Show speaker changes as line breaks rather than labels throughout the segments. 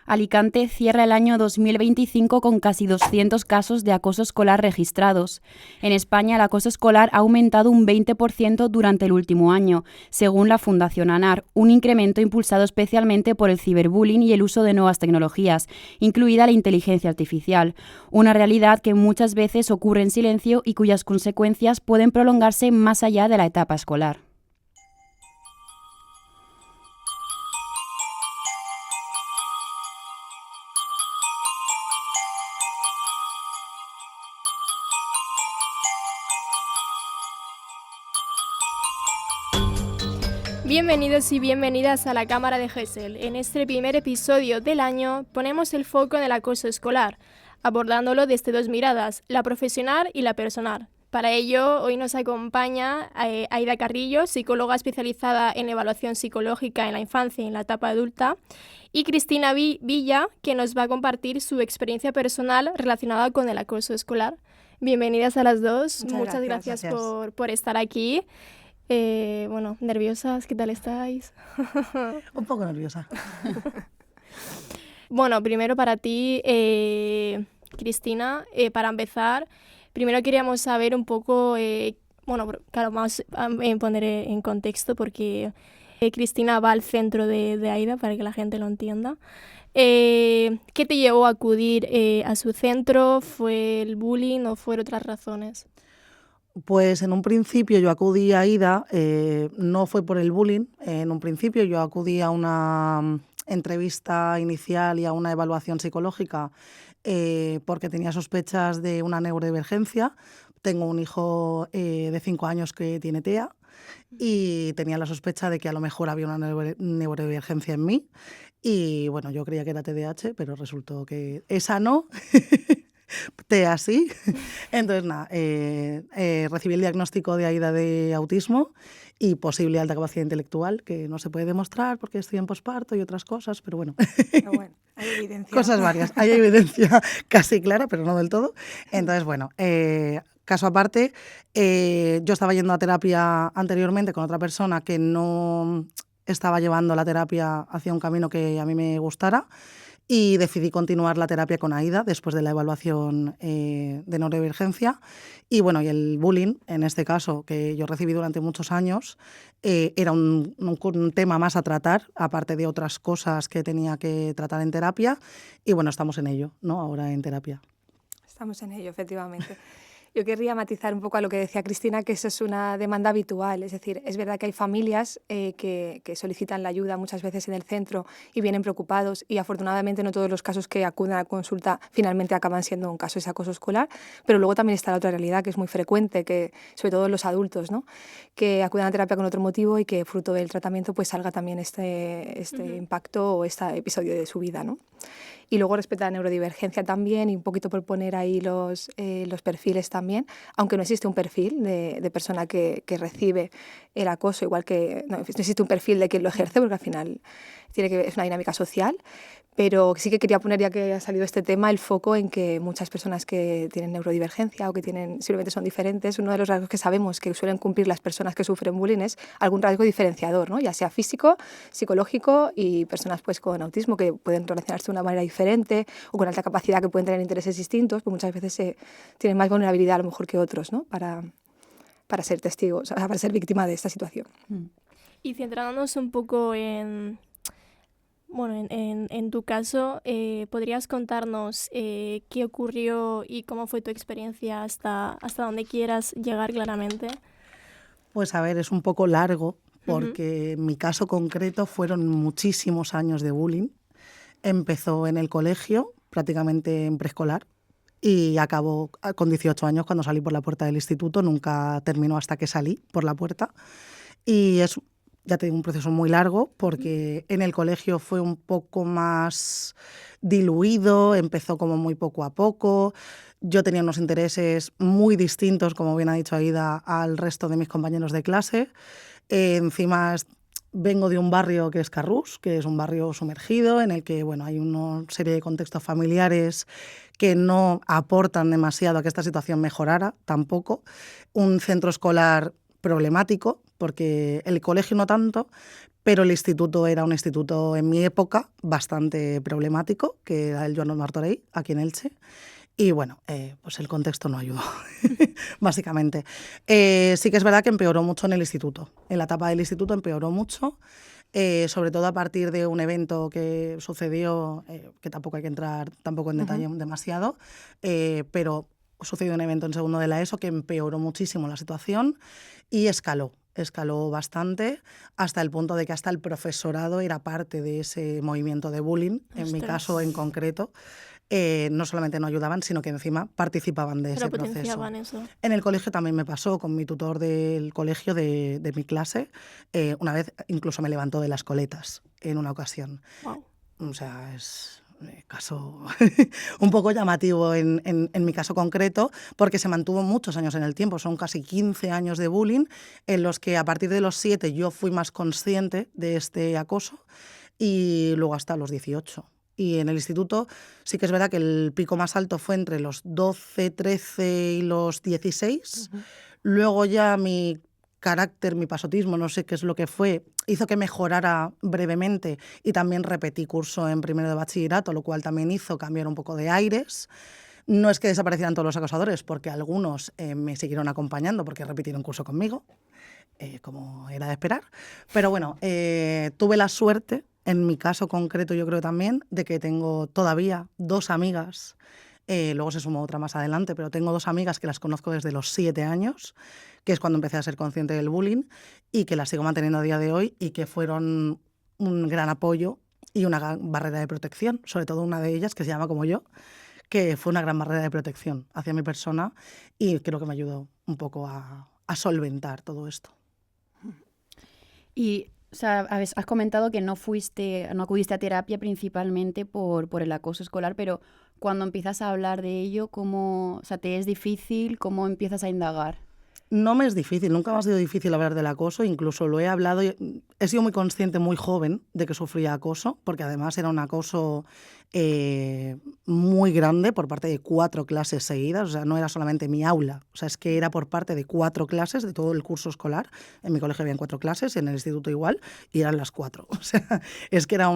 Alicante cierra el año 2025 con casi 200 casos de acoso escolar registrados. En España, el acoso escolar ha aumentado un 20% durante el último año, según la Fundación ANAR, un incremento impulsado especialmente por el ciberbullying y el uso de nuevas tecnologías, incluida la inteligencia artificial, una realidad que muchas veces ocurre en silencio y cuyas consecuencias pueden prolongarse más allá de la etapa escolar.
Bienvenidos y bienvenidas a la Cámara de Gesell. En este primer episodio del año ponemos el foco en el acoso escolar, abordándolo desde dos miradas, la profesional y la personal. Para ello, hoy nos acompaña Aida Carrillo, psicóloga especializada en evaluación psicológica en la infancia y en la etapa adulta, y Cristina Villa, que nos va a compartir su experiencia personal relacionada con el acoso escolar. Bienvenidas a las dos. Muchas gracias. Por estar aquí. Nerviosas, ¿qué tal estáis?
Un poco nerviosa.
Bueno, primero para ti, Cristina, para empezar, primero queríamos saber un poco, vamos a poner en contexto porque Cristina va al centro de Aida para que la gente lo entienda. ¿Qué te llevó a acudir a su centro? ¿Fue el bullying o fueron otras razones?
Pues en un principio yo acudí a Aida, no fue por el bullying, en un principio yo acudí a una entrevista inicial y a una evaluación psicológica porque tenía sospechas de una neurodivergencia. Tengo un hijo de 5 años que tiene TEA y tenía la sospecha de que a lo mejor había una neurodivergencia en mí y bueno, yo creía que era TDAH, pero resultó que esa no. TEA sí. Entonces, nada, recibí el diagnóstico de Aida de autismo y posible alta capacidad intelectual, que no se puede demostrar porque estoy en posparto y otras cosas, pero bueno.
Pero bueno, hay evidencia.
Cosas varias. Hay evidencia casi clara, pero no del todo. Entonces, bueno, caso aparte, yo estaba yendo a terapia anteriormente con otra persona que no estaba llevando la terapia hacia un camino que a mí me gustara. Y decidí continuar la terapia con Aida después de la evaluación de neurodivergencia. Y bueno, y el bullying, en este caso, que yo recibí durante muchos años, era un tema más a tratar, aparte de otras cosas que tenía que tratar en terapia. Y bueno, estamos en ello, ¿no? Ahora en terapia.
Estamos en ello, efectivamente. Yo querría matizar un poco a lo que decía Cristina, que eso es una demanda habitual. Es decir, es verdad que hay familias que solicitan la ayuda muchas veces en el centro y vienen preocupados y afortunadamente no todos los casos que acuden a la consulta finalmente acaban siendo un caso de acoso escolar, pero luego también está la otra realidad que es muy frecuente, que sobre todo en los adultos, ¿no? Que acuden a terapia con otro motivo y que fruto del tratamiento pues salga también este impacto o este episodio de su vida, ¿no? Y luego respecto a la neurodivergencia también, y un poquito por poner ahí los perfiles también, aunque no existe un perfil de persona que recibe el acoso, igual que no existe un perfil de quien lo ejerce, porque al final es una dinámica social, pero sí que quería poner, ya que ha salido este tema, el foco en que muchas personas que tienen neurodivergencia o que simplemente son diferentes, uno de los rasgos que sabemos que suelen cumplir las personas que sufren bullying es algún rasgo diferenciador, ¿no? Ya sea físico, psicológico, y personas pues con autismo que pueden relacionarse de una manera diferente o con alta capacidad que pueden tener intereses distintos, pues muchas veces tienen más vulnerabilidad a lo mejor que otros, ¿no? Para ser testigos, o sea, para ser víctima de esta situación.
Y centrándonos un poco en tu caso, ¿podrías contarnos qué ocurrió y cómo fue tu experiencia hasta donde quieras llegar claramente?
Pues a ver, es un poco largo porque en mi caso concreto fueron muchísimos años de bullying. Empezó en el colegio, prácticamente en preescolar, y acabó con 18 años cuando salí por la puerta del instituto. Nunca terminó hasta que salí por la puerta. Y es, ya te digo, un proceso muy largo porque en el colegio fue un poco más diluido, empezó como muy poco a poco. Yo tenía unos intereses muy distintos, como bien ha dicho Aida, al resto de mis compañeros de clase. Encima vengo de un barrio que es Carrús, que es un barrio sumergido en el que bueno, hay una serie de contextos familiares que no aportan demasiado a que esta situación mejorara tampoco. Un centro escolar problemático, porque el colegio no tanto, pero el instituto era un instituto en mi época bastante problemático, que era el Joan Martorell, aquí en Elche. Y bueno, pues el contexto no ayudó, básicamente. Sí que es verdad que empeoró mucho en el instituto. En la etapa del instituto empeoró mucho, sobre todo a partir de un evento que sucedió, que tampoco hay que entrar tampoco en detalle demasiado, pero sucedió un evento en segundo de la ESO que empeoró muchísimo la situación y escaló bastante, hasta el punto de que hasta el profesorado era parte de ese movimiento de bullying, en mi caso en concreto. No solamente no ayudaban, sino que encima participaban de ese proceso.
Eso.
En el colegio también me pasó con mi tutor del colegio de mi clase. Una vez incluso me levantó de las coletas en una ocasión.
Wow.
O sea, es caso un poco llamativo en mi caso concreto, porque se mantuvo muchos años en el tiempo. Son casi 15 años de bullying, en los que a partir de los 7 yo fui más consciente de este acoso y luego hasta los 18. Y en el instituto sí que es verdad que el pico más alto fue entre los 12, 13 y los 16. Luego ya mi carácter, mi pasotismo, no sé qué es lo que fue, hizo que mejorara brevemente y también repetí curso en primero de bachillerato, lo cual también hizo cambiar un poco de aires. No es que desaparecieran todos los acosadores, porque algunos me siguieron acompañando porque repitieron curso conmigo, como era de esperar. Pero bueno, tuve la suerte, en mi caso concreto yo creo también, de que tengo todavía 2 amigas, luego se sumó otra más adelante, pero tengo 2 amigas que las conozco desde los 7 años, que es cuando empecé a ser consciente del bullying, y que las sigo manteniendo a día de hoy y que fueron un gran apoyo y una gran barrera de protección, sobre todo una de ellas que se llama como yo, que fue una gran barrera de protección hacia mi persona y creo que me ayudó un poco a solventar todo esto.
Y, o sea, has comentado que no acudiste a terapia principalmente por el acoso escolar, pero cuando empiezas a hablar de ello, ¿cómo, o sea, te es difícil? ¿Cómo empiezas a indagar?
No me es difícil, nunca me ha sido difícil hablar del acoso, incluso lo he hablado, he sido muy consciente muy joven de que sufría acoso, porque además era un acoso muy grande por parte de 4 clases seguidas, o sea, no era solamente mi aula, o sea, es que era por parte de 4 clases de todo el curso escolar. En mi colegio habían 4 clases, en el instituto igual, y eran las 4. O sea, es que era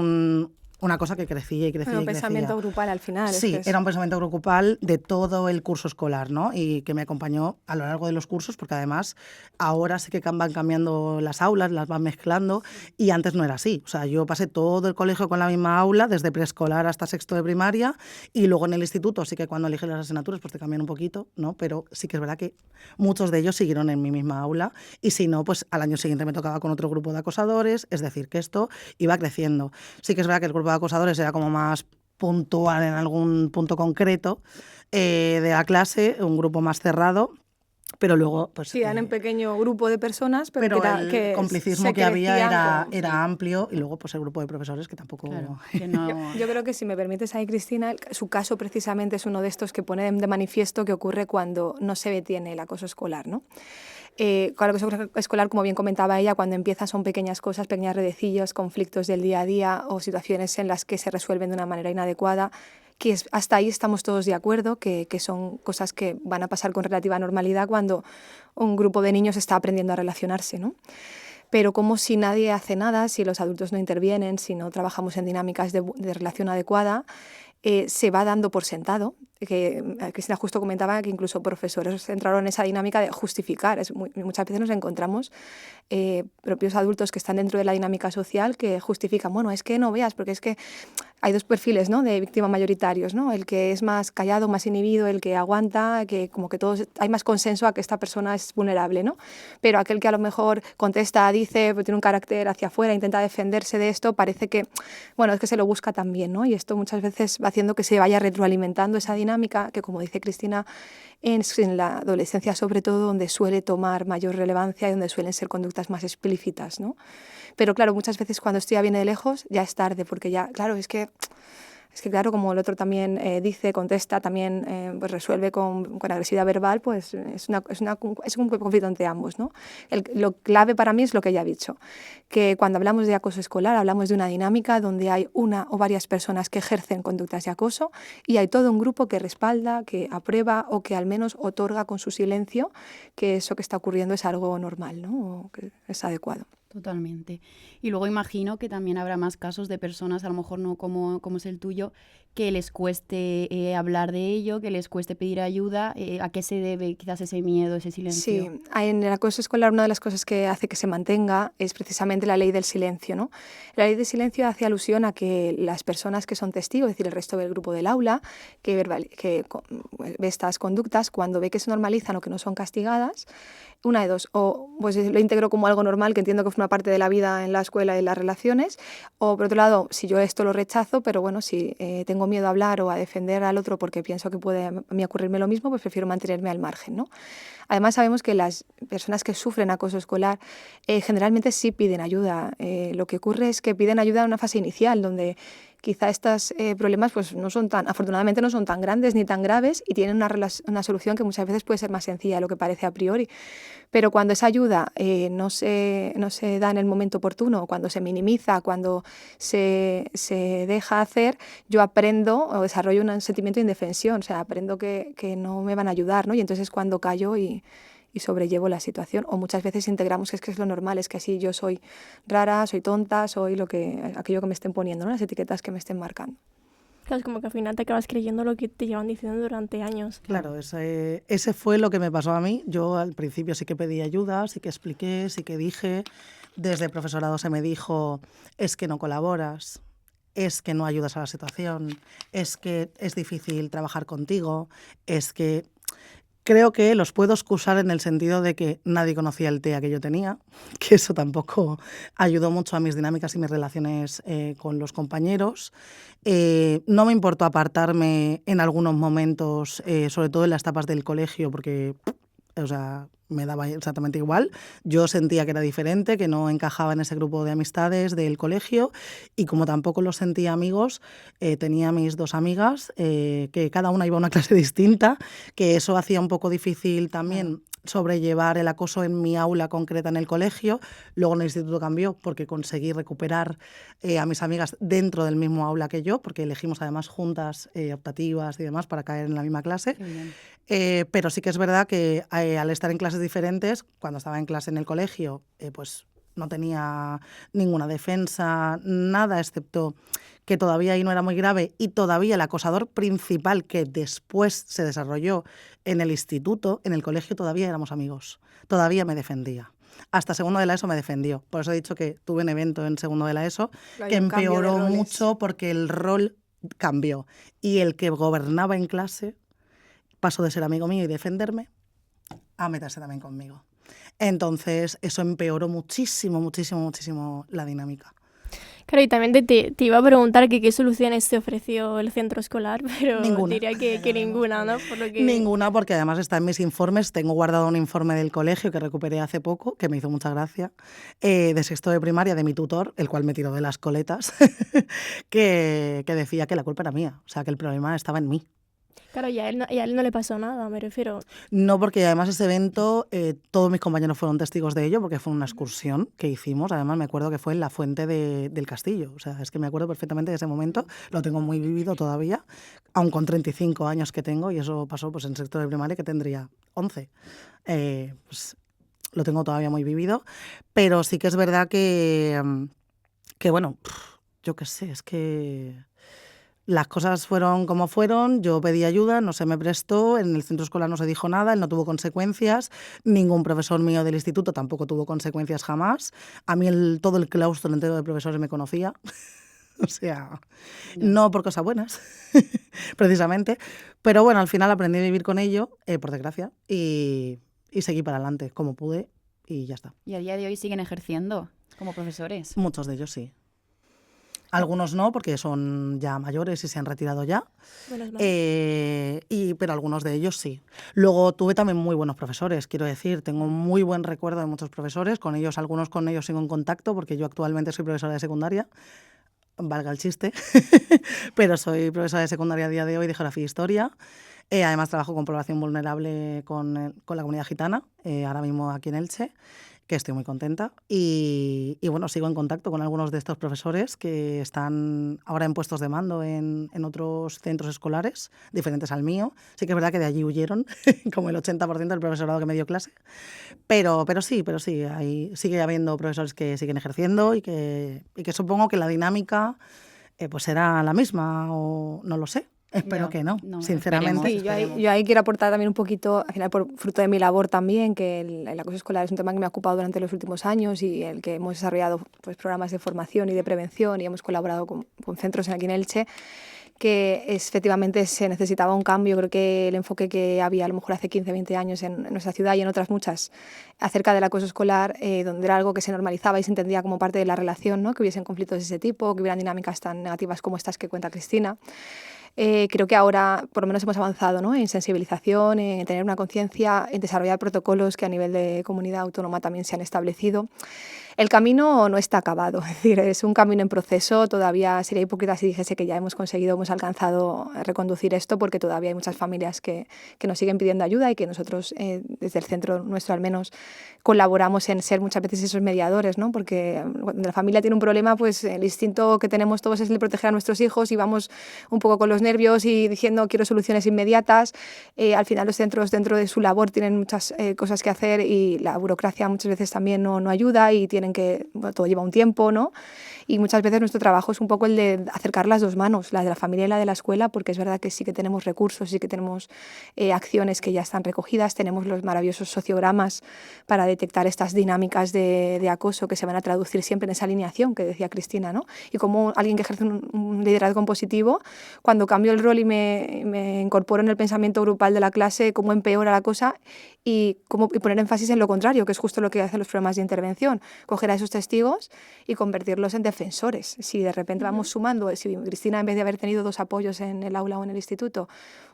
una cosa que crecía y crecía y crecía.
Un pensamiento grupal al final.
Sí, era un pensamiento grupal de todo el curso escolar, ¿no? Y que me acompañó a lo largo de los cursos, porque además ahora sí que van cambiando las aulas, las van mezclando, y antes no era así. O sea, yo pasé todo el colegio con la misma aula, desde preescolar hasta sexto de primaria, y luego en el instituto sí que cuando eliges las asignaturas pues te cambian un poquito, ¿no? Pero sí que es verdad que muchos de ellos siguieron en mi misma aula, y si no, pues al año siguiente me tocaba con otro grupo de acosadores, es decir, que esto iba creciendo. Sí que es verdad que el grupo de acosadores era como más puntual en algún punto concreto de la clase, un grupo más cerrado, pero luego pues
sí, eran en pequeño grupo de personas, pero
el complicismo que había era amplio, y luego pues el grupo de profesores que tampoco...
Claro, que no...
Yo creo que, si me permites ahí, Cristina, su caso precisamente es uno de estos que pone de manifiesto que ocurre cuando no se detiene el acoso escolar, ¿no? Con el acoso escolar, como bien comentaba ella, cuando empieza son pequeñas cosas, pequeños redecillos, conflictos del día a día o situaciones en las que se resuelven de una manera inadecuada, que hasta ahí estamos todos de acuerdo, que son cosas que van a pasar con relativa normalidad cuando un grupo de niños está aprendiendo a relacionarse, ¿no? Pero como si nadie hace nada, si los adultos no intervienen, si no trabajamos en dinámicas de relación adecuada, se va dando por sentado, que Cristina justo comentaba que incluso profesores entraron en esa dinámica de justificar. Muchas veces nos encontramos propios adultos que están dentro de la dinámica social que justifican, bueno, es que no veas, porque es que hay 2 perfiles, ¿no?, de víctima mayoritarios, ¿no? El que es más callado, más inhibido, el que aguanta, que como que todos hay más consenso a que esta persona es vulnerable, ¿no? Pero aquel que a lo mejor contesta, dice, tiene un carácter hacia afuera, intenta defenderse de esto, parece que, bueno, es que se lo busca también, ¿no? Y esto muchas veces va haciendo que se vaya retroalimentando esa dinámica que, como dice Cristina, en la adolescencia sobre todo, donde suele tomar mayor relevancia y donde suelen ser conductas más explícitas, ¿no? Pero claro, muchas veces cuando esto ya viene de lejos ya es tarde, porque ya, claro, es que Es que claro, como el otro también dice, contesta, también pues resuelve con agresividad verbal, pues es un conflicto entre ambos, ¿no? Lo clave para mí es lo que ella ha dicho, que cuando hablamos de acoso escolar hablamos de una dinámica donde hay una o varias personas que ejercen conductas de acoso y hay todo un grupo que respalda, que aprueba o que al menos otorga con su silencio que eso que está ocurriendo es algo normal, ¿no? O que es adecuado.
Totalmente. Y luego imagino que también habrá más casos de personas, a lo mejor no como es el tuyo, que les cueste hablar de ello, que les cueste pedir ayuda. ¿A qué se debe quizás ese miedo, ese silencio?
Sí, en el acoso escolar una de las cosas que hace que se mantenga es precisamente la ley del silencio, ¿no? La ley del silencio hace alusión a que las personas que son testigos, es decir, el resto del grupo del aula, que ve estas conductas, cuando ve que se normalizan o que no son castigadas, una de dos, o pues lo integro como algo normal, que entiendo que forma parte de la vida en la escuela y en las relaciones, o por otro lado, si yo esto lo rechazo, pero bueno, si tengo miedo a hablar o a defender al otro porque pienso que puede a mí ocurrirme lo mismo, pues prefiero mantenerme al margen, ¿no? Además, sabemos que las personas que sufren acoso escolar generalmente sí piden ayuda. Lo que ocurre es que piden ayuda en una fase inicial, donde quizá estos problemas pues, afortunadamente no son tan grandes ni tan graves y tienen una solución que muchas veces puede ser más sencilla de lo que parece a priori. Pero cuando esa ayuda no se da en el momento oportuno, cuando se minimiza, cuando se deja hacer, yo aprendo o desarrollo un sentimiento de indefensión, o sea, aprendo que no me van a ayudar, ¿no? Y entonces es cuando callo y sobrellevo la situación. O muchas veces integramos que es lo normal, es que así yo soy rara, soy tonta, soy aquello que me estén poniendo, ¿no? Las etiquetas que me estén marcando.
Claro, es como que al final te acabas creyendo lo que te llevan diciendo durante años.
Claro, ese fue lo que me pasó a mí. Yo al principio sí que pedí ayuda, sí que expliqué, sí que dije. Desde el profesorado se me dijo, es que no colaboras, es que no ayudas a la situación, es que es difícil trabajar contigo, es que... Creo que los puedo excusar en el sentido de que nadie conocía el TEA que yo tenía, que eso tampoco ayudó mucho a mis dinámicas y mis relaciones con los compañeros. No me importó apartarme en algunos momentos, sobre todo en las etapas del colegio, porque me daba exactamente igual. Yo sentía que era diferente, que no encajaba en ese grupo de amistades del colegio y como tampoco los sentía amigos, tenía mis dos amigas, que cada una iba a una clase distinta, que eso hacía un poco difícil también sobrellevar el acoso en mi aula concreta en el colegio. Luego en el instituto cambió porque conseguí recuperar a mis amigas dentro del mismo aula que yo, porque elegimos además juntas optativas y demás para caer en la misma clase. Pero sí que es verdad que al estar en clases diferentes, cuando estaba en clase en el colegio, pues no tenía ninguna defensa, nada, excepto que todavía ahí no era muy grave y todavía el acosador principal que después se desarrolló en el instituto, en el colegio todavía éramos amigos, todavía me defendía. Hasta segundo de la ESO me defendió. Por eso he dicho que tuve un evento en segundo de la ESO que empeoró mucho porque el rol cambió y el que gobernaba en clase pasó de ser amigo mío y defenderme a meterse también conmigo. Entonces, eso empeoró muchísimo, muchísimo, muchísimo la dinámica.
Claro, y también te iba a preguntar que qué soluciones te ofreció el centro escolar, pero
ninguna.
Diría que ninguna, ¿no? Por lo que...
Ninguna, porque además está en mis informes. Tengo guardado un informe del colegio que recuperé hace poco, que me hizo mucha gracia, de sexto de primaria, de mi tutor, el cual me tiró de las coletas, que decía que la culpa era mía, o sea, que el problema estaba en mí.
Claro, y a él no le pasó nada, me refiero.
No, porque además ese evento, todos mis compañeros fueron testigos de ello, porque fue una excursión que hicimos. Además me acuerdo que fue en la fuente del castillo. O sea, es que me acuerdo perfectamente de ese momento. Lo tengo muy vivido todavía, aun con 35 años que tengo, y eso pasó pues en sexto de primaria, que tendría 11. Pues lo tengo todavía muy vivido. Pero sí que es verdad que bueno, yo qué sé, es que... Las cosas fueron como fueron, yo pedí ayuda, no se me prestó, en el centro escolar no se dijo nada, él no tuvo consecuencias, ningún profesor mío del instituto tampoco tuvo consecuencias jamás. A mí todo el claustro entero de profesores me conocía, o sea, no por cosas buenas, precisamente. Pero bueno, al final aprendí a vivir con ello, por desgracia, y seguí para adelante como pude y ya está.
¿Y a día de hoy siguen ejerciendo como profesores?
Muchos de ellos sí. Algunos no, porque son ya mayores y se han retirado ya, pero algunos de ellos sí. Luego tuve también muy buenos profesores, quiero decir, tengo muy buen recuerdo de muchos profesores, algunos con ellos sigo en contacto, porque yo actualmente soy profesora de secundaria, valga el chiste, pero soy profesora de secundaria a día de hoy de Geografía e Historia. Además trabajo con población vulnerable con la comunidad gitana, ahora mismo aquí en Elche, que estoy muy contenta. Y bueno, sigo en contacto con algunos de estos profesores que están ahora en puestos de mando en otros centros escolares, diferentes al mío. Sí que es verdad que de allí huyeron, como el 80% del profesorado que me dio clase. Pero sí, ahí sigue habiendo profesores que siguen ejerciendo y que supongo que la dinámica pues será la misma, o no lo sé. Espero que no, sinceramente.
Sí, yo ahí quiero aportar también un poquito, al final por fruto de mi labor también, que el acoso escolar es un tema que me ha ocupado durante los últimos años y el que hemos desarrollado pues, programas de formación y de prevención y hemos colaborado con centros aquí en Elche, que efectivamente se necesitaba un cambio. Creo que el enfoque que había a lo mejor hace 15, 20 años en nuestra ciudad y en otras muchas acerca del acoso escolar, donde era algo que se normalizaba y se entendía como parte de la relación, ¿no? Que hubiesen conflictos de ese tipo, que hubieran dinámicas tan negativas como estas que cuenta Cristina. Creo que ahora por lo menos hemos avanzado, ¿no? En sensibilización, en tener una conciencia, en desarrollar protocolos que a nivel de comunidad autónoma también se han establecido. El camino no está acabado, es decir, es un camino en proceso. Todavía sería hipócrita si dijese que ya hemos alcanzado a reconducir esto, porque todavía hay muchas familias que nos siguen pidiendo ayuda y que nosotros, desde el centro nuestro al menos, colaboramos en ser muchas veces esos mediadores, ¿no? Porque cuando la familia tiene un problema, pues el instinto que tenemos todos es el de proteger a nuestros hijos y vamos un poco con los nervios y diciendo quiero soluciones inmediatas. Al final los centros dentro de su labor tienen muchas cosas que hacer y la burocracia muchas veces también no ayuda y tienen que, bueno, todo lleva un tiempo, ¿no? Y muchas veces nuestro trabajo es un poco el de acercar las dos manos, la de la familia y la de la escuela, porque es verdad que sí que tenemos recursos, sí que tenemos acciones que ya están recogidas, tenemos los maravillosos sociogramas para detectar estas dinámicas de acoso que se van a traducir siempre en esa alineación que decía Cristina, ¿no? Y como alguien que ejerce un liderazgo positivo, cuando cambio el rol y me incorporo en el pensamiento grupal de la clase, cómo empeora la cosa y poner énfasis en lo contrario, que es justo lo que hacen los programas de intervención, coger a esos testigos y convertirlos en defensores. Si de repente vamos sumando, si Cristina en vez de haber tenido 2 apoyos en el aula o en el instituto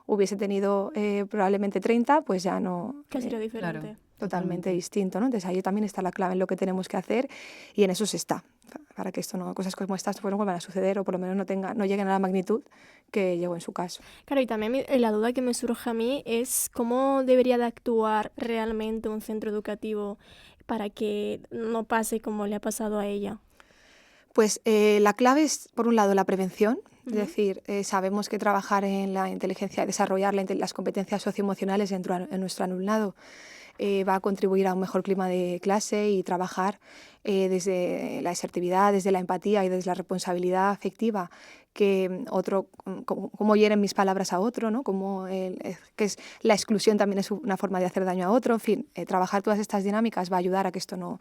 hubiese tenido probablemente 30, pues ya no...
Que sería diferente.
Claro, totalmente distinto, ¿no? Entonces ahí también está la clave en lo que tenemos que hacer y en eso se está, para que cosas como estas pues no vuelvan a suceder o por lo menos no lleguen a la magnitud que llegó en su caso.
Claro, y también la duda que me surge a mí es cómo debería de actuar realmente un centro educativo para que no pase como le ha pasado a ella.
Pues la clave es, por un lado, la prevención. Es decir, sabemos que trabajar en la inteligencia, desarrollar las competencias socioemocionales en nuestro alumnado va a contribuir a un mejor clima de clase y trabajar desde la asertividad, desde la empatía y desde la responsabilidad afectiva, que otro, cómo hieren mis palabras a otro, ¿no? Que es la exclusión también es una forma de hacer daño a otro. En fin, trabajar todas estas dinámicas va a ayudar a que esto no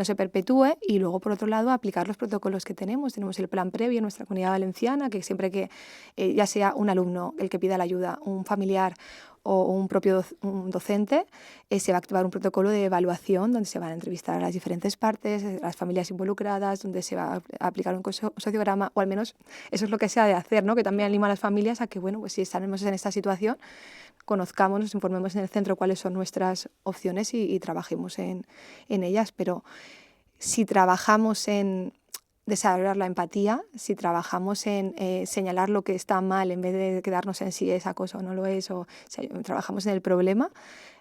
se perpetúe y luego, por otro lado, aplicar los protocolos que tenemos. Tenemos el plan previo en nuestra comunidad valenciana, que siempre que ya sea un alumno el que pida la ayuda, un familiar o un propio docente, se va a activar un protocolo de evaluación donde se van a entrevistar a las diferentes partes, a las familias involucradas, donde se va a aplicar un sociograma, o al menos eso es lo que se ha de hacer, ¿no? Que también anima a las familias a que, bueno, pues si estaremos en esta situación, conozcamos, nos informemos en el centro cuáles son nuestras opciones y trabajemos en ellas. Pero si trabajamos en desarrollar la empatía, si trabajamos en señalar lo que está mal en vez de quedarnos en si es acoso o no lo es, o si trabajamos en el problema,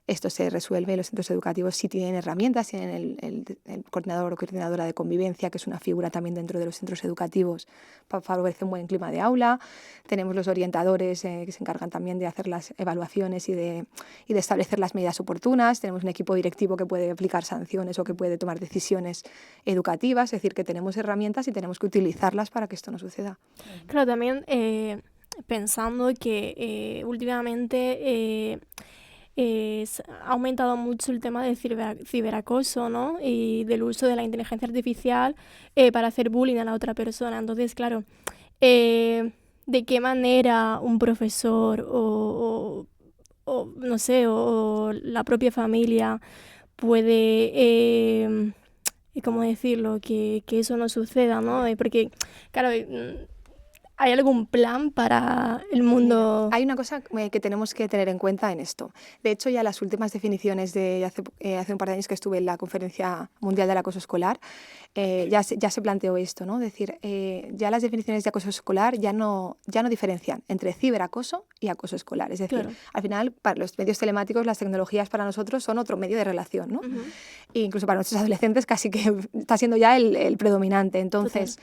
esto se resuelve. Los centros educativos sí tienen herramientas, tienen el coordinador o coordinadora de convivencia, que es una figura también dentro de los centros educativos para favorecer un buen clima de aula. Tenemos los orientadores que se encargan también de hacer las evaluaciones y de establecer las medidas oportunas. Tenemos un equipo directivo que puede aplicar sanciones o que puede tomar decisiones educativas. Es decir, que tenemos herramientas y tenemos que utilizarlas para que esto no suceda.
Claro, también pensando que últimamente... ha aumentado mucho el tema del ciberacoso, ¿no? Y del uso de la inteligencia artificial para hacer bullying a la otra persona. Entonces, claro, ¿de qué manera un profesor o no sé, o la propia familia puede, ¿cómo decirlo? Que eso no suceda, ¿no? Porque, claro, ¿Hay algún plan para el mundo?
Hay una cosa que tenemos que tener en cuenta en esto. De hecho, ya las últimas definiciones de hace un par de años que estuve en la Conferencia Mundial del Acoso Escolar, ya se planteó esto, ¿no? Es decir, ya las definiciones de acoso escolar ya no diferencian entre ciberacoso y acoso escolar. Es decir,
Claro.
al final, para los medios telemáticos, las tecnologías para nosotros son otro medio de relación, ¿no?
Ujú.
E incluso para nuestros adolescentes casi que está siendo ya el predominante. Entonces,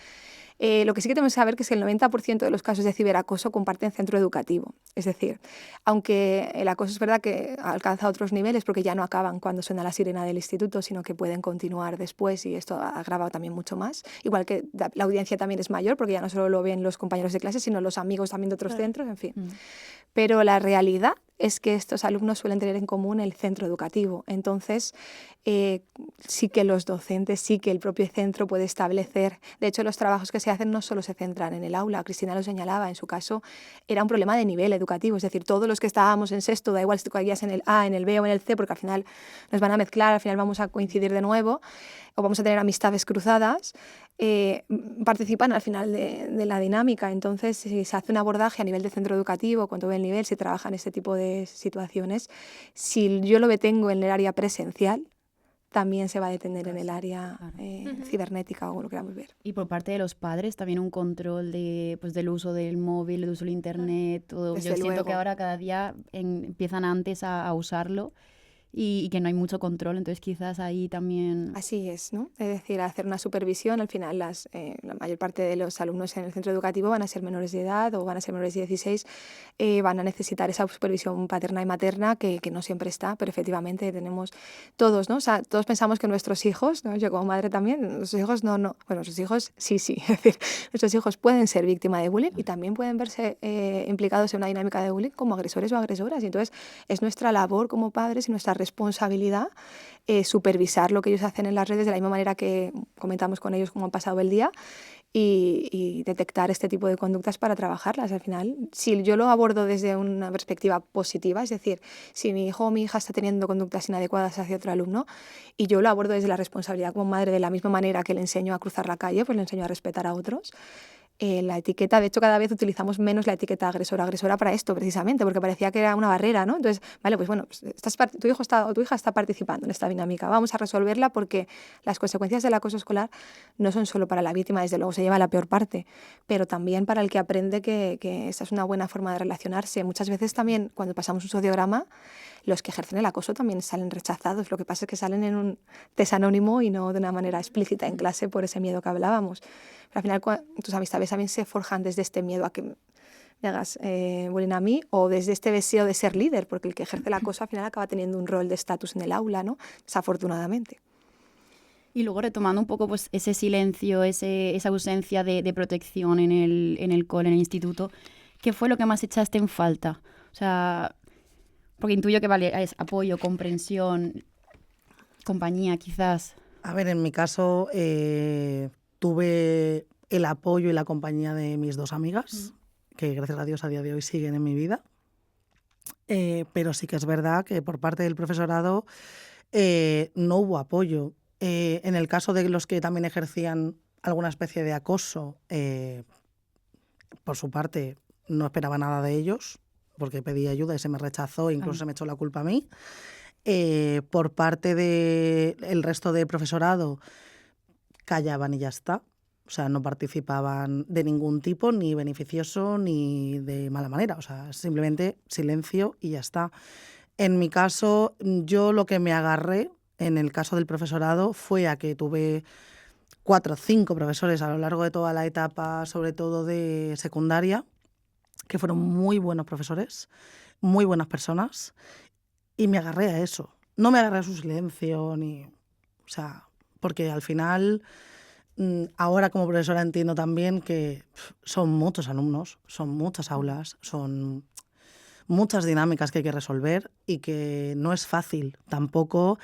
lo que sí que tenemos que saber que es que el 90% de los casos de ciberacoso comparten centro educativo. Es decir, aunque el acoso es verdad que alcanza otros niveles porque ya no acaban cuando suena la sirena del instituto, sino que pueden continuar después y esto ha agravado también mucho más. Igual que la audiencia también es mayor porque ya no solo lo ven los compañeros de clase, sino los amigos también de otros centros, en fin. Pero la realidad es que estos alumnos suelen tener en común el centro educativo. Entonces, sí que los docentes, sí que el propio centro puede establecer. De hecho, los trabajos que se hacen no solo se centran en el aula. Cristina lo señalaba, en su caso era un problema de nivel educativo. Es decir, todos los que estábamos en sexto, da igual si tú caías en el A, en el B o en el C, porque al final nos van a mezclar, al final vamos a coincidir de nuevo o vamos a tener amistades cruzadas, participan al final de la dinámica. Entonces, si se hace un abordaje a nivel de centro educativo, con todo el nivel, se trabaja en este tipo de situaciones, si yo lo detengo en el área presencial, también se va a detener en el área cibernética o como lo queramos ver.
Y por parte de los padres también un control del uso del móvil, del uso del internet, todo.
Desde
Yo siento
luego.
que ahora cada día empiezan antes a usarlo y que no hay mucho control, entonces quizás ahí también...
Así es, ¿no? Es decir, hacer una supervisión, al final la mayor parte de los alumnos en el centro educativo van a ser menores de edad o van a ser menores de 16, van a necesitar esa supervisión paterna y materna que no siempre está, pero efectivamente tenemos todos, ¿no? O sea, todos pensamos que nuestros hijos, ¿no? Yo como madre también, nuestros hijos bueno, nuestros hijos sí, es decir, nuestros hijos pueden ser víctimas de bullying y también pueden verse implicados en una dinámica de bullying como agresores o agresoras, y entonces es nuestra labor como padres y nuestra responsabilidad supervisar lo que ellos hacen en las redes de la misma manera que comentamos con ellos cómo han pasado el día y detectar este tipo de conductas para trabajarlas. Al final, si yo lo abordo desde una perspectiva positiva, es decir, si mi hijo o mi hija está teniendo conductas inadecuadas hacia otro alumno y yo lo abordo desde la responsabilidad como madre de la misma manera que le enseño a cruzar la calle, pues le enseño a respetar a otros. La etiqueta, de hecho, cada vez utilizamos menos la etiqueta agresora para esto, precisamente, porque parecía que era una barrera, ¿no? Entonces, vale, pues bueno, tu hijo o tu hija está participando en esta dinámica, vamos a resolverla porque las consecuencias del acoso escolar no son solo para la víctima, desde luego se lleva la peor parte, pero también para el que aprende que esta es una buena forma de relacionarse. Muchas veces también, cuando pasamos un sociograma, los que ejercen el acoso también salen rechazados, lo que pasa es que salen en un test anónimo y no de una manera explícita en clase por ese miedo que hablábamos. Pero al final tus amistades también se forjan desde este miedo a que me hagas bullying a mí o desde este deseo de ser líder, porque el que ejerce el acoso al final acaba teniendo un rol de estatus en el aula, ¿no? Desafortunadamente.
Y luego retomando un poco pues ese silencio, esa ausencia de protección en el cole, en el instituto, ¿qué fue lo que más echaste en falta? O sea, porque intuyo que vale, es apoyo, comprensión, compañía quizás.
A ver, en mi caso tuve el apoyo y la compañía de mis dos amigas, que gracias a Dios a día de hoy siguen en mi vida. Pero sí que es verdad que por parte del profesorado no hubo apoyo. En el caso de los que también ejercían alguna especie de acoso, por su parte no esperaba nada de ellos, porque pedí ayuda y se me rechazó, incluso se me echó la culpa a mí. Por parte del resto del profesorado, callaban y ya está. O sea, no participaban de ningún tipo, ni beneficioso, ni de mala manera. O sea, simplemente silencio y ya está. En mi caso, yo lo que me agarré, en el caso del profesorado, fue a que tuve 4 o 5 profesores a lo largo de toda la etapa, sobre todo de secundaria, que fueron muy buenos profesores, muy buenas personas, y me agarré a eso. No me agarré a su silencio, o sea, porque al final, ahora como profesora entiendo también que son muchos alumnos, son muchas aulas, son muchas dinámicas que hay que resolver y que no es fácil tampoco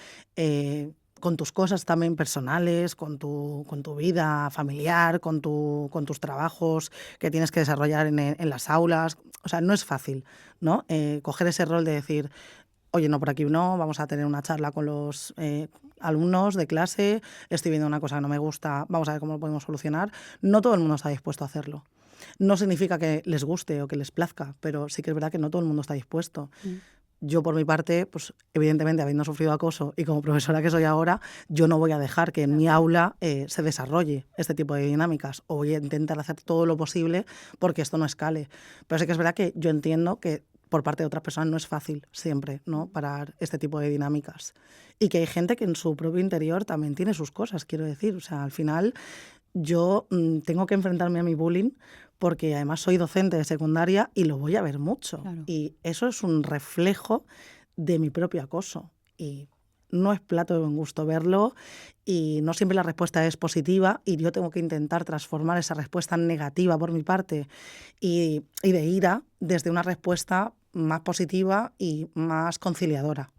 con tus cosas también personales, con tu vida familiar, con tus trabajos que tienes que desarrollar en las aulas. O sea, no es fácil, ¿no? Coger ese rol de decir, oye, no, por aquí no, vamos a tener una charla con los alumnos de clase, estoy viendo una cosa que no me gusta, vamos a ver cómo lo podemos solucionar. No todo el mundo está dispuesto a hacerlo. No significa que les guste o que les plazca, pero sí que es verdad que no todo el mundo está dispuesto. Yo, por mi parte, pues evidentemente, habiendo sufrido acoso y como profesora que soy ahora, yo no voy a dejar que en mi aula se desarrolle este tipo de dinámicas, o voy a intentar hacer todo lo posible porque esto no escale. Pero sí que es verdad que yo entiendo que por parte de otras personas no es fácil siempre, ¿no?, parar este tipo de dinámicas. Y que hay gente que en su propio interior también tiene sus cosas, quiero decir. O sea, al final yo tengo que enfrentarme a mi bullying porque además soy docente de secundaria y lo voy a ver mucho.
Claro.
Y eso es un reflejo de mi propio acoso. Y no es plato de buen gusto verlo y no siempre la respuesta es positiva y yo tengo que intentar transformar esa respuesta negativa por mi parte y de ira desde una respuesta más positiva y más conciliadora,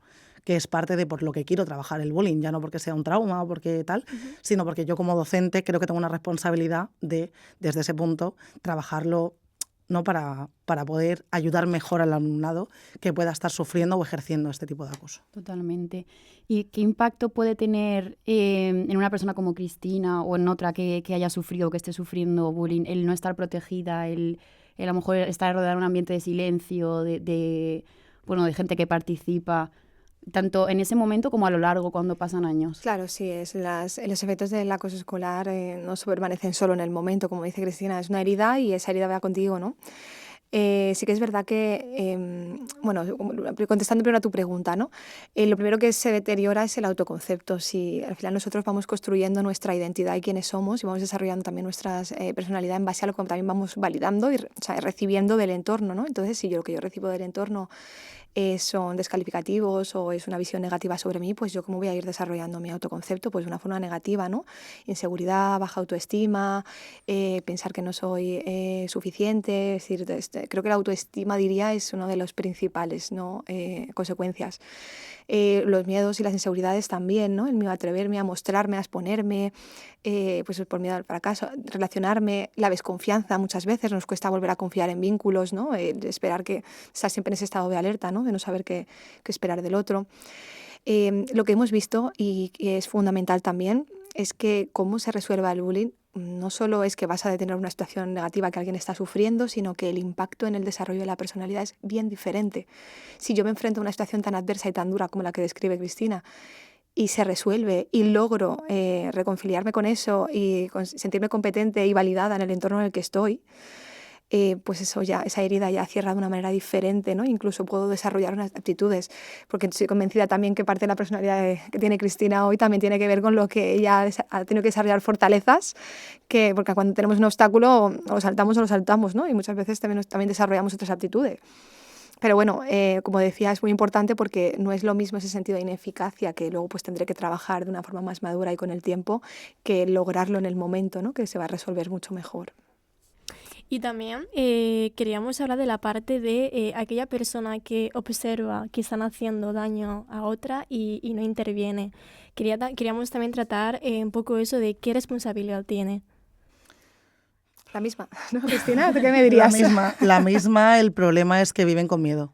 que es parte de por lo que quiero trabajar el bullying, ya no porque sea un trauma o porque tal, sino porque yo como docente creo que tengo una responsabilidad de, desde ese punto, trabajarlo, ¿no?, para poder ayudar mejor al alumnado que pueda estar sufriendo o ejerciendo este tipo de acoso.
Totalmente. ¿Y qué impacto puede tener en una persona como Cristina o en otra que haya sufrido o que esté sufriendo bullying el no estar protegida, el a lo mejor estar rodeada en un ambiente de silencio, de gente que participa, tanto en ese momento como a lo largo, cuando pasan años?
Claro, sí, los efectos del acoso escolar no se permanecen solo en el momento, como dice Cristina, es una herida y esa herida va contigo, ¿no? Sí que es verdad que, contestando primero a tu pregunta, ¿no? Lo primero que se deteriora es el autoconcepto. Si al final nosotros vamos construyendo nuestra identidad y quiénes somos y vamos desarrollando también nuestra personalidad en base a lo que también vamos validando y recibiendo del entorno, ¿no? Entonces, si lo que yo recibo del entorno son descalificativos o es una visión negativa sobre mí, pues yo cómo voy a ir desarrollando mi autoconcepto, pues de una forma negativa, ¿no? Inseguridad, baja autoestima, pensar que no soy suficiente, es decir, creo que la autoestima, diría, es una de las principales, ¿no?, consecuencias. Los miedos y las inseguridades también, ¿no? El miedo a atreverme, a mostrarme, a exponerme, pues por miedo al fracaso, relacionarme, la desconfianza muchas veces, nos cuesta volver a confiar en vínculos, ¿no? Esperar que estar siempre en ese estado de alerta, ¿no?, de no saber qué esperar del otro. Lo que hemos visto y que es fundamental también es que cómo se resuelva el bullying no solo es que vas a detener una situación negativa que alguien está sufriendo, sino que el impacto en el desarrollo de la personalidad es bien diferente. Si yo me enfrento a una situación tan adversa y tan dura como la que describe Cristina y se resuelve y logro reconciliarme con eso y sentirme competente y validada en el entorno en el que estoy, pues eso ya, esa herida ya cierra de una manera diferente, ¿no? Incluso puedo desarrollar unas aptitudes, porque estoy convencida también que parte de la personalidad que tiene Cristina hoy también tiene que ver con lo que ella ha tenido que desarrollar fortalezas, porque cuando tenemos un obstáculo o lo saltamos, ¿no? Y muchas veces también desarrollamos otras aptitudes. Pero bueno, como decía, es muy importante porque no es lo mismo ese sentido de ineficacia que luego pues tendré que trabajar de una forma más madura y con el tiempo que lograrlo en el momento, ¿no?, que se va a resolver mucho mejor.
Y también queríamos hablar de la parte de aquella persona que observa que están haciendo daño a otra y no interviene. Queríamos también tratar un poco eso de qué responsabilidad tiene.
La misma, ¿no, Cristina? ¿Tú qué me dirías?
La misma, el problema es que viven con miedo.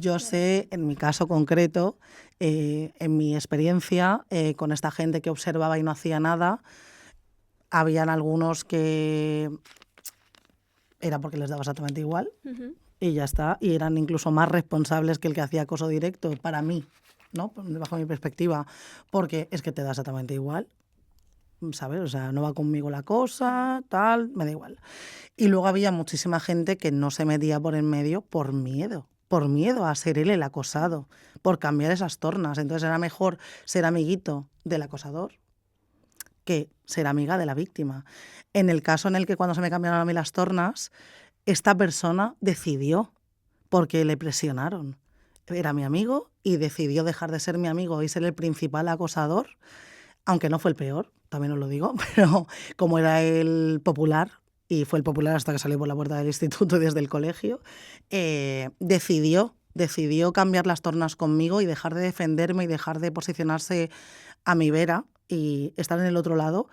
Yo sé, en mi caso concreto, en mi experiencia, con esta gente que observaba y no hacía nada, habían algunos que era porque les daba exactamente igual y ya está, y eran incluso más responsables que el que hacía acoso directo para mí, ¿no?, bajo mi perspectiva, porque es que te da exactamente igual, ¿sabes? O sea, no va conmigo la cosa, tal, me da igual. Y luego había muchísima gente que no se metía por en medio por miedo a ser él el acosado, por cambiar esas tornas. Entonces era mejor ser amiguito del acosador que ser amiga de la víctima. En el caso en el que cuando se me cambiaron a mí las tornas, esta persona decidió, porque le presionaron. Era mi amigo y decidió dejar de ser mi amigo y ser el principal acosador, aunque no fue el peor, también os lo digo, pero como era el popular, y fue el popular hasta que salió por la puerta del instituto y desde el colegio, decidió cambiar las tornas conmigo y dejar de defenderme y dejar de posicionarse a mi vera y estar en el otro lado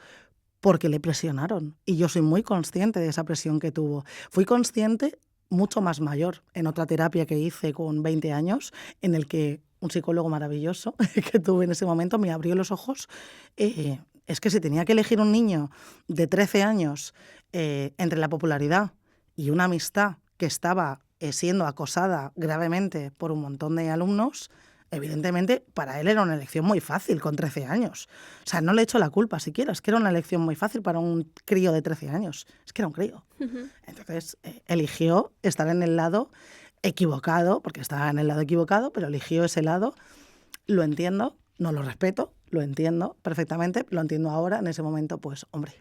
porque le presionaron. Y yo soy muy consciente de esa presión que tuvo. Fui consciente mucho más mayor en otra terapia que hice con 20 años, en el que un psicólogo maravilloso que tuve en ese momento me abrió los ojos. Es que si tenía que elegir un niño de 13 años entre la popularidad y una amistad que estaba siendo acosada gravemente por un montón de alumnos, evidentemente para él era una elección muy fácil con 13 años. O sea, no le echo la culpa siquiera, es que era una elección muy fácil para un crío de 13 años. Es que era un crío. Entonces eligió estar en el lado equivocado, porque estaba en el lado equivocado, pero eligió ese lado. Lo entiendo, no lo respeto, lo entiendo perfectamente, lo entiendo ahora, en ese momento, pues, hombre.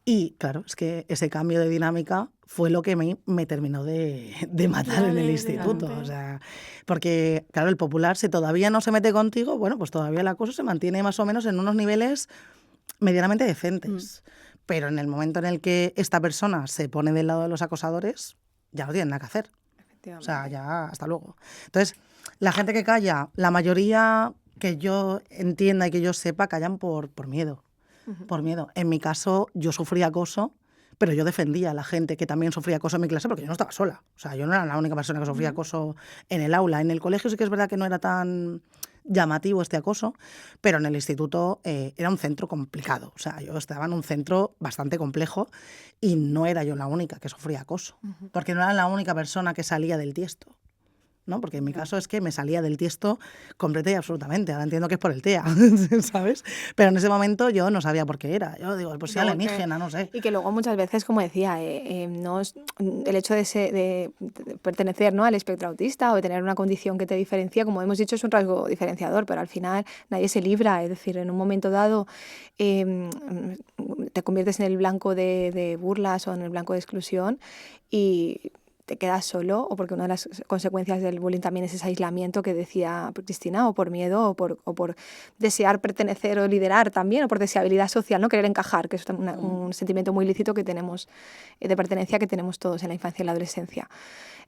Y claro, es que ese cambio de dinámica fue lo que me terminó de matar en el instituto. O sea, porque, claro, el popular, si todavía no se mete contigo, bueno, pues todavía el acoso se mantiene más o menos en unos niveles medianamente decentes. Pero en el momento en el que esta persona se pone del lado de los acosadores, ya no tienen nada que hacer. O sea, ya hasta luego. Entonces, la gente que calla, la mayoría que yo entienda y que yo sepa, callan por miedo. Por miedo. En mi caso, yo sufrí acoso, pero yo defendía a la gente que también sufría acoso en mi clase porque yo no estaba sola. O sea, yo no era la única persona que sufría acoso en el aula. En el colegio sí que es verdad que no era tan llamativo este acoso, pero en el instituto era un centro complicado. O sea, yo estaba en un centro bastante complejo y no era yo la única que sufría acoso, porque no era la única persona que salía del tiesto. ¿No? Porque en mi caso es que me salía del tiesto completa y absolutamente. Ahora entiendo que es por el TEA, ¿sabes? Pero en ese momento yo no sabía por qué era. Yo digo, pues sí, alienígena, no sé.
Y que luego muchas veces, como decía, no es el hecho de pertenecer, ¿no?, al espectro autista o de tener una condición que te diferencia, como hemos dicho, es un rasgo diferenciador, pero al final nadie se libra. Es decir, en un momento dado te conviertes en el blanco de burlas o en el blanco de exclusión y te quedas solo, o porque una de las consecuencias del bullying también es ese aislamiento que decía Cristina, o por miedo, o por desear pertenecer o liderar también, o por deseabilidad social, ¿no?, querer encajar, que es un sentimiento muy lícito que tenemos, de pertenencia, que tenemos todos en la infancia y la adolescencia.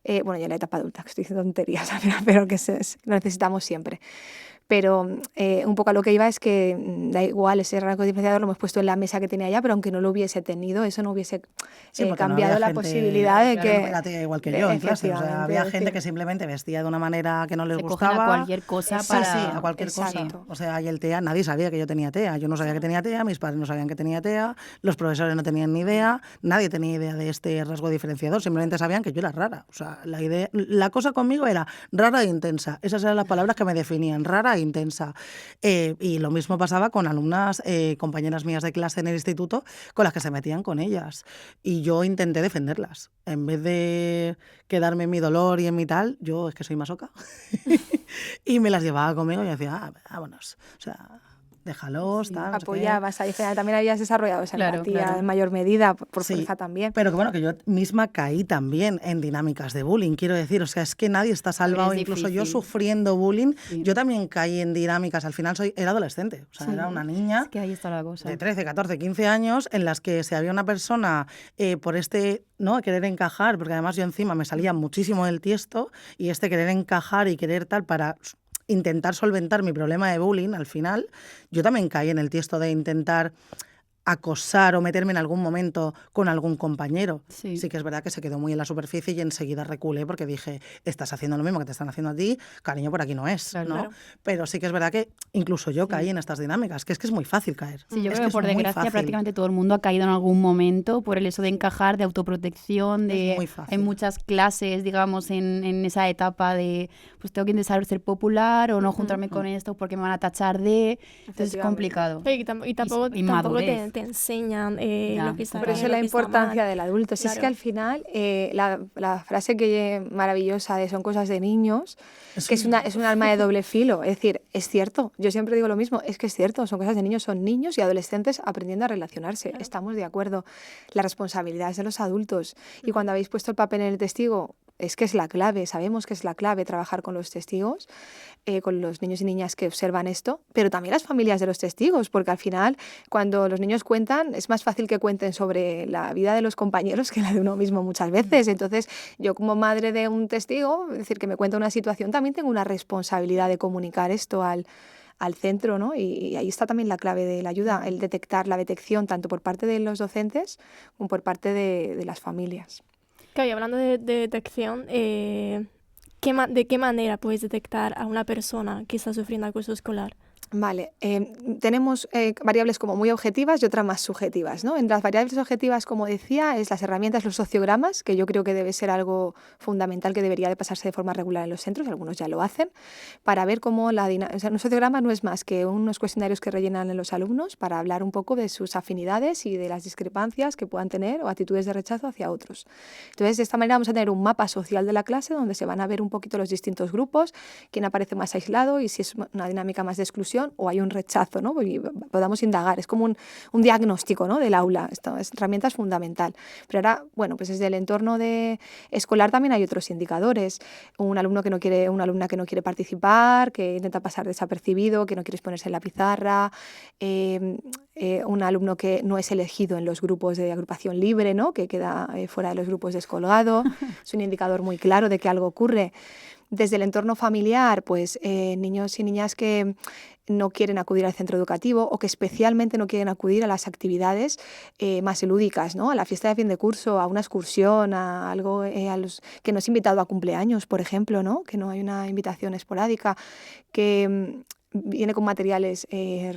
Bueno, y en la etapa adulta, que estoy diciendo tonterías, pero que lo necesitamos siempre. Pero un poco a lo que iba es que da igual, ese rasgo diferenciador lo hemos puesto en la mesa que tenía ya, pero aunque no lo hubiese tenido, eso no hubiese cambiado
no
la posibilidad de que...
Era tía igual que yo en clase. O sea, había gente que simplemente vestía de una manera que no les gustaba.
A cualquier cosa para...
Sí, a cualquier cosa. O sea, y el TEA, nadie sabía que yo tenía TEA. Yo no sabía que tenía TEA, mis padres no sabían que tenía TEA, los profesores no tenían ni idea, nadie tenía idea de este rasgo diferenciador, simplemente sabían que yo era rara. O sea, la cosa conmigo era rara e intensa. Esas eran las palabras que me definían, rara e intensa. Y lo mismo pasaba con alumnas, compañeras mías de clase en el instituto, con las que se metían con ellas. Y yo intenté defenderlas. En vez de quedarme en mi dolor y en mi tal, yo es que soy masoca. Y me las llevaba conmigo y decía, vámonos. O sea, déjalos, tal.
Apoyabas, ahí también habías desarrollado esa empatía en mayor medida, por fuerza también.
Pero que bueno, que yo misma caí también en dinámicas de bullying, quiero decir, o sea, es que nadie está salvado, incluso yo sufriendo bullying, yo también caí en dinámicas, al final era adolescente, o sea, era una niña
que ahí está la cosa.
De 13, 14, 15 años, en las que si había una persona por ¿no?, querer encajar, porque además yo encima me salía muchísimo del tiesto, y querer encajar y querer tal para intentar solventar mi problema de bullying, al final, yo también caí en el tiesto de intentar acosar o meterme en algún momento con algún compañero. Sí que es verdad que se quedó muy en la superficie y enseguida reculé porque dije, estás haciendo lo mismo que te están haciendo a ti, cariño, por aquí no es, ¿no? Claro. Pero sí que es verdad que incluso yo caí en estas dinámicas, que es muy fácil caer.
Sí, yo creo que por desgracia prácticamente todo el mundo ha caído en algún momento por el eso de encajar, de autoprotección, hay muchas clases, digamos, en esa etapa de, pues tengo que intentar ser popular o no juntarme con esto porque me van a tachar de... Entonces es complicado.
Y tampoco te enseñan lo que está bien.
Por eso la importancia del adulto. Si es que al final la frase que maravillosa de son cosas de niños, que es un arma de doble filo. Es decir, es cierto, yo siempre digo lo mismo, es que es cierto, son cosas de niños, son niños y adolescentes aprendiendo a relacionarse. Claro. Estamos de acuerdo. La responsabilidad es de los adultos. Y cuando habéis puesto el papel en el testigo, es que es la clave, sabemos que es la clave trabajar con los testigos, con los niños y niñas que observan esto, pero también las familias de los testigos, porque al final cuando los niños cuentan es más fácil que cuenten sobre la vida de los compañeros que la de uno mismo muchas veces. Entonces yo como madre de un testigo, es decir, que me cuenta una situación, también tengo una responsabilidad de comunicar esto al centro, ¿no? Y ahí está también la clave de la ayuda, el detectar la detección tanto por parte de los docentes como por parte de las familias.
Claro, y hablando de detección, ¿de qué manera puedes detectar a una persona que está sufriendo acoso escolar?
Vale, tenemos variables como muy objetivas y otras más subjetivas, ¿no? En las variables objetivas, como decía, es las herramientas, los sociogramas, que yo creo que debe ser algo fundamental que debería de pasarse de forma regular en los centros, algunos ya lo hacen, para ver cómo o sea, un sociograma no es más que unos cuestionarios que rellenan los alumnos para hablar un poco de sus afinidades y de las discrepancias que puedan tener o actitudes de rechazo hacia otros. Entonces, de esta manera vamos a tener un mapa social de la clase donde se van a ver un poquito los distintos grupos, quién aparece más aislado y si es una dinámica más de exclusión o hay un rechazo, ¿no? Y podamos indagar. Es como un diagnóstico, ¿no? del aula. Esta herramienta es fundamental. Pero ahora, bueno, pues desde el entorno escolar también hay otros indicadores. Un alumno que no quiere, una alumna que no quiere participar, que intenta pasar desapercibido, que no quiere exponerse en la pizarra, un alumno que no es elegido en los grupos de agrupación libre, ¿no? Que queda fuera de los grupos descolgado. Es un indicador muy claro de que algo ocurre. Desde el entorno familiar, pues niños y niñas que no quieren acudir al centro educativo o que especialmente no quieren acudir a las actividades más lúdicas, ¿no? A la fiesta de fin de curso, a una excursión, a algo que no es invitado a cumpleaños, por ejemplo, ¿no? Que no hay una invitación esporádica, que viene con materiales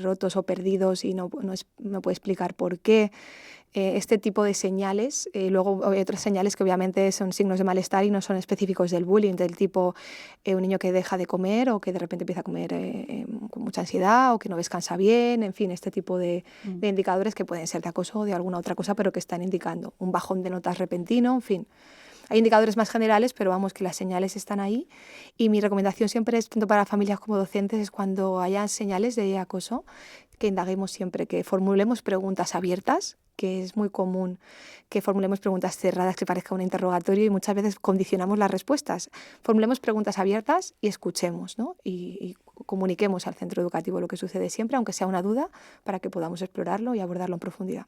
rotos o perdidos y no puede explicar por qué. Este tipo de señales, luego hay otras señales que obviamente son signos de malestar y no son específicos del bullying, del tipo un niño que deja de comer o que de repente empieza a comer con mucha ansiedad o que no descansa bien, en fin, este tipo de indicadores que pueden ser de acoso o de alguna otra cosa, pero que están indicando un bajón de notas repentino, en fin. Hay indicadores más generales, pero vamos, que las señales están ahí. Y mi recomendación siempre es, tanto para familias como docentes, es cuando haya señales de acoso, que indaguemos siempre, que formulemos preguntas abiertas, que es muy común que formulemos preguntas cerradas, que parezca un interrogatorio y muchas veces condicionamos las respuestas. Formulemos preguntas abiertas y escuchemos, ¿no? Y comuniquemos al centro educativo lo que sucede siempre, aunque sea una duda, para que podamos explorarlo y abordarlo en profundidad.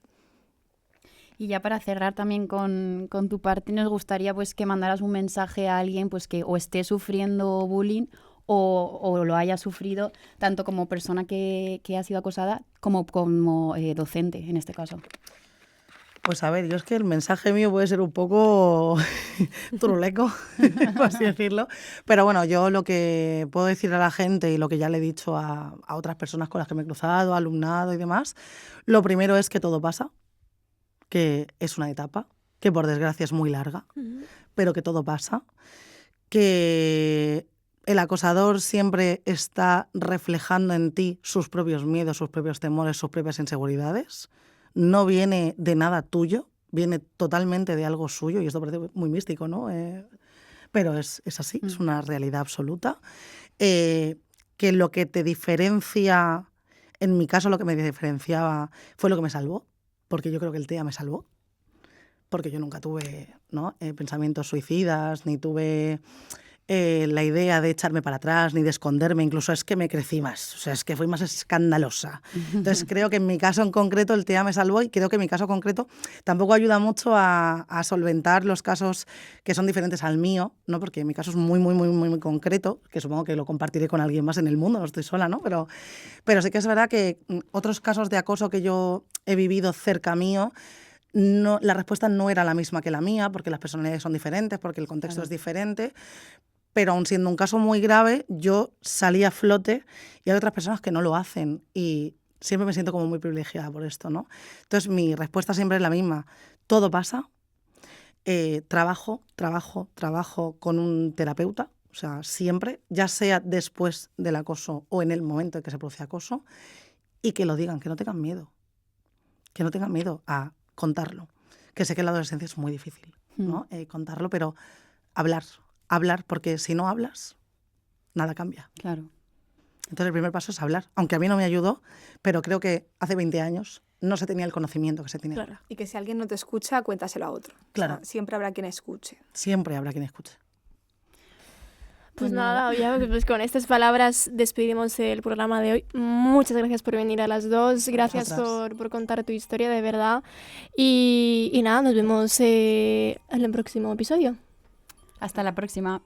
Y ya para cerrar también con tu parte, nos gustaría pues que mandaras un mensaje a alguien pues que o esté sufriendo bullying o lo haya sufrido, tanto como persona que ha sido acosada como docente, en este caso.
Pues a ver, yo es que el mensaje mío puede ser un poco turuleco, por así decirlo. Pero bueno, yo lo que puedo decir a la gente y lo que ya le he dicho a otras personas con las que me he cruzado, alumnado y demás, lo primero es que todo pasa, que es una etapa, que por desgracia es muy larga, pero que todo pasa, que el acosador siempre está reflejando en ti sus propios miedos, sus propios temores, sus propias inseguridades. No viene de nada tuyo, viene totalmente de algo suyo, y esto parece muy místico, ¿no? Pero es así, es una realidad absoluta. Que lo que te diferencia, en mi caso lo que me diferenciaba fue lo que me salvó, porque yo creo que el TEA me salvó, porque yo nunca tuve, ¿no? Pensamientos suicidas, ni tuve la idea de echarme para atrás, ni de esconderme, incluso es que me crecí más, o sea, es que fui más escandalosa. Entonces creo que en mi caso en concreto el TEA me salvó, y creo que en mi caso concreto tampoco ayuda mucho a solventar los casos que son diferentes al mío, ¿no? Porque mi caso es muy, muy, muy, muy concreto, que supongo que lo compartiré con alguien más en el mundo, no estoy sola, ¿no? Pero sí que es verdad que otros casos de acoso que yo he vivido cerca mío, no, la respuesta no era la misma que la mía, porque las personalidades son diferentes, porque el contexto es diferente. Pero aun siendo un caso muy grave, yo salí a flote y hay otras personas que no lo hacen, y siempre me siento como muy privilegiada por esto, ¿no? Entonces mi respuesta siempre es la misma: todo pasa, trabajo con un terapeuta, o sea, siempre, ya sea después del acoso o en el momento en que se produce acoso, y que lo digan, que no tengan miedo a contarlo, que sé que en la adolescencia es muy difícil, ¿no? Contarlo, pero hablar, porque si no hablas, nada cambia.
Claro.
Entonces el primer paso es hablar, aunque a mí no me ayudó, pero creo que hace 20 años no se tenía el conocimiento que se tiene ahora.
Y que si alguien no te escucha, cuéntaselo a otro.
Claro.
O sea, siempre habrá quien escuche.
Siempre habrá quien escuche.
Pues nada, ya pues con estas palabras despedimos el programa de hoy. Muchas gracias por venir a las dos. Gracias por contar tu historia, de verdad. Y nada, nos vemos en el próximo episodio.
Hasta la próxima.